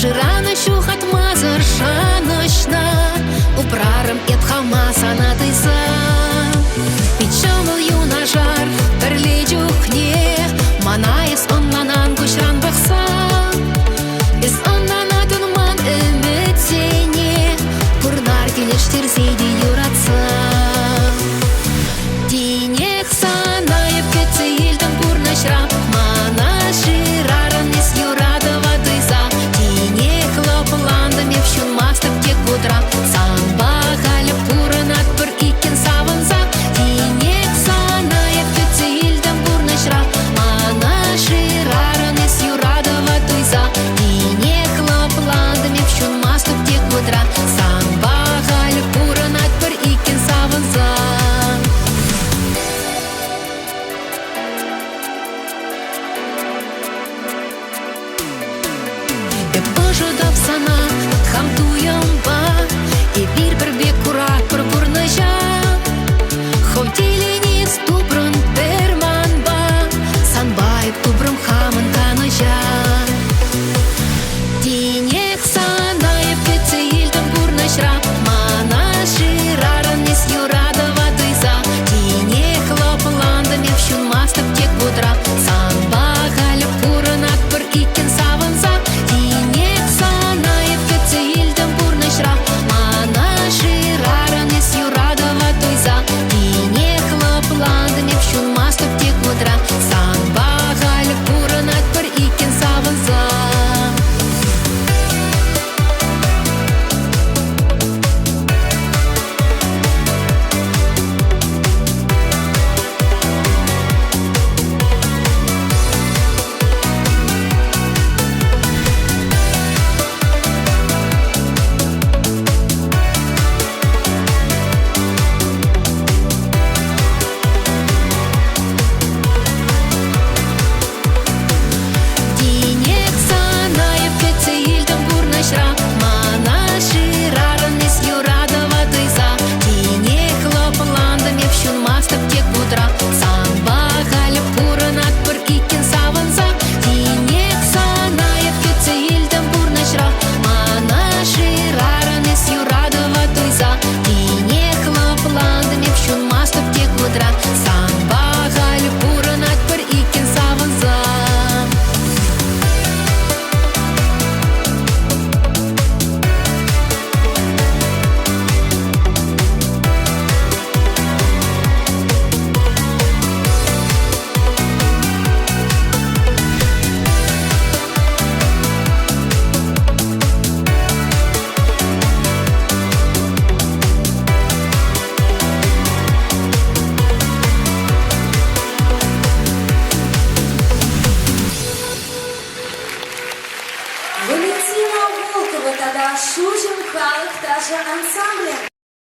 Ширана щухат мазар шаночна, управрам ет хамаса на тайса. Печемыл юна жар, терле дюхне, манаес он нанан кушран бахса. Без он нанатун ман эметсене, курнар келеш терсейди юратса. Тинех санаев кетсе елден курнашра, мана шираран нес юрадова тайса. Тинех лопландами вщун мастып кек кудра, самба халеп куранат пыр икен саванса. Тинех санаев кетсе елден курнашра, мана шираран нес юрадова тайса. Тинех лопландами вщун мастып кек кудра, самба халеп куранат пыр икен саванса. Боже, да